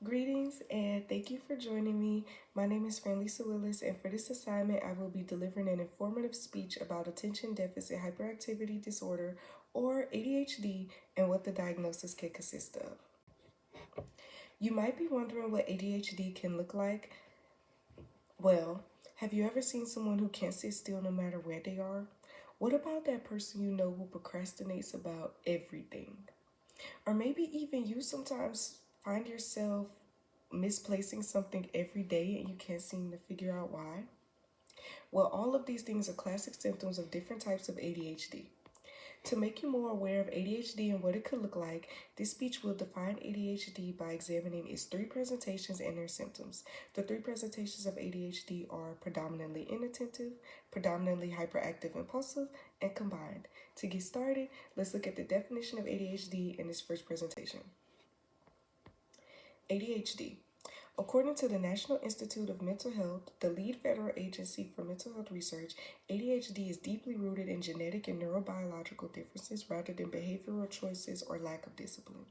Greetings and thank you for joining me. My name is Fran-Lisa, and for this assignment, I will be delivering an informative speech about attention deficit hyperactivity disorder or ADHD and what the diagnosis can consist of. You might be wondering what ADHD can look like. Well, have you ever seen someone who can't sit still no matter where they are? What about that person you know who procrastinates about everything? Or maybe even you sometimes find yourself misplacing something every day and you can't seem to figure out why? Well, all of these things are classic symptoms of different types of ADHD. To make you more aware of ADHD and what it could look like, this speech will define ADHD by examining its three presentations and their symptoms. The three presentations of ADHD are predominantly inattentive, predominantly hyperactive impulsive, and combined. To get started, let's look at the definition of ADHD in its first presentation. ADHD. According to the National Institute of Mental Health, the lead federal agency for mental health research, ADHD is deeply rooted in genetic and neurobiological differences rather than behavioral choices or lack of discipline.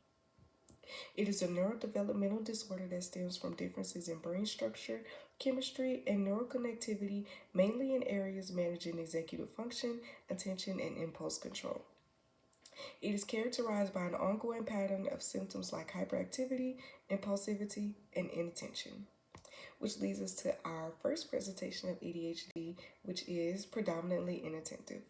It is a neurodevelopmental disorder that stems from differences in brain structure, chemistry, and neuroconnectivity, mainly in areas managing executive function, attention, and impulse control. It is characterized by an ongoing pattern of symptoms like hyperactivity, impulsivity, and inattention. Which leads us to our first presentation of ADHD, which is predominantly inattentive.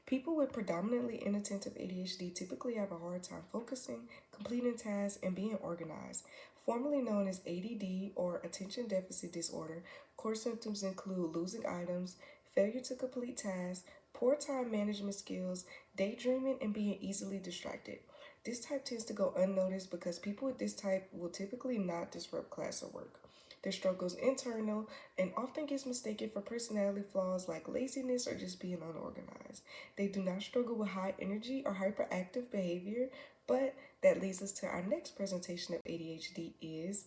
People with predominantly inattentive ADHD typically have a hard time focusing, completing tasks, and being organized. Formerly known as ADD or attention deficit disorder, core symptoms include losing items, failure to complete tasks, poor time management skills, daydreaming, and being easily distracted. This type tends to go unnoticed because people with this type will typically not disrupt class or work. Their struggles internal and often gets mistaken for personality flaws like laziness or just being unorganized. They do not struggle with high energy or hyperactive behavior, but that leads us to our next presentation of ADHD is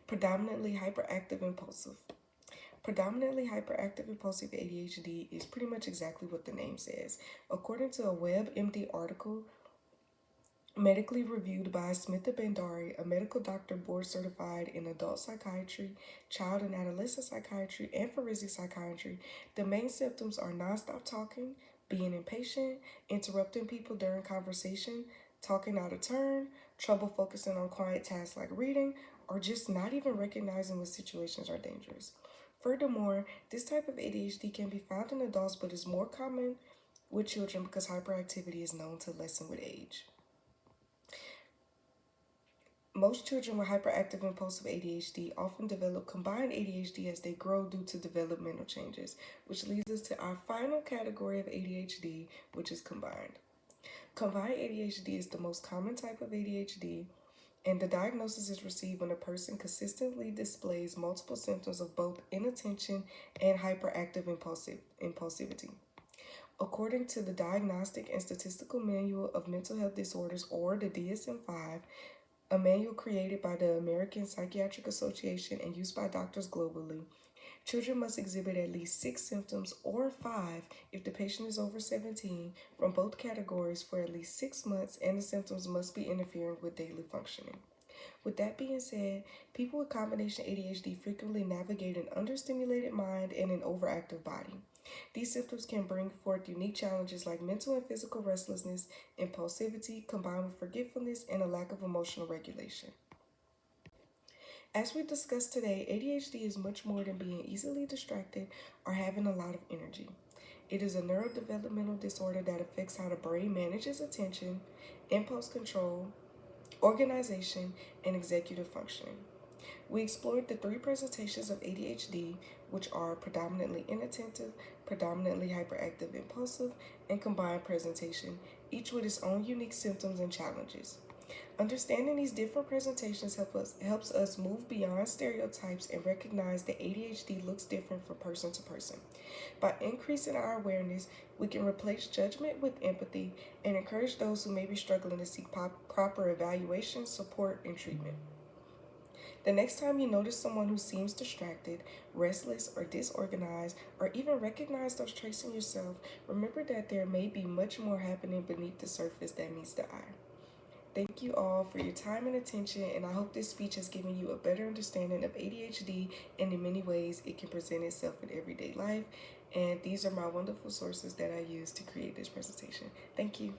predominantly hyperactive impulsive. Predominantly hyperactive impulsive ADHD is pretty much exactly what the name says. According to a WebMD article, medically reviewed by Smitha Bandari, a medical doctor board certified in adult psychiatry, child and adolescent psychiatry, and forensic psychiatry, the main symptoms are nonstop talking, being impatient, interrupting people during conversation, talking out of turn, trouble focusing on quiet tasks like reading, or just not even recognizing when situations are dangerous. Furthermore, this type of ADHD can be found in adults but is more common with children because hyperactivity is known to lessen with age. Most children with hyperactive impulsive ADHD often develop combined ADHD as they grow due to developmental changes, which leads us to our final category of ADHD, which is combined. Combined ADHD is the most common type of ADHD, and the diagnosis is received when a person consistently displays multiple symptoms of both inattention and hyperactive impulsivity. According to the Diagnostic and Statistical Manual of Mental Health Disorders, or the DSM-5, a manual created by the American Psychiatric Association and used by doctors globally, children must exhibit at least 6 symptoms or 5 if the patient is over 17 from both categories for at least 6 months, and the symptoms must be interfering with daily functioning. With that being said, people with combination ADHD frequently navigate an understimulated mind and an overactive body. These symptoms can bring forth unique challenges like mental and physical restlessness, impulsivity, combined with forgetfulness, and a lack of emotional regulation. As we discussed today, ADHD is much more than being easily distracted or having a lot of energy. It is a neurodevelopmental disorder that affects how the brain manages attention, impulse control, organization, and executive functioning. We explored the three presentations of ADHD, which are predominantly inattentive, predominantly hyperactive impulsive, and combined presentation, each with its own unique symptoms and challenges. Understanding these different presentations helps us move beyond stereotypes and recognize that ADHD looks different from person to person. By increasing our awareness, we can replace judgment with empathy and encourage those who may be struggling to seek proper evaluation, support, and treatment. The next time you notice someone who seems distracted, restless, or disorganized, or even recognize those traits in yourself, remember that there may be much more happening beneath the surface that meets the eye. Thank you all for your time and attention, and I hope this speech has given you a better understanding of ADHD and in many ways it can present itself in everyday life. And these are my wonderful sources that I use to create this presentation. Thank you.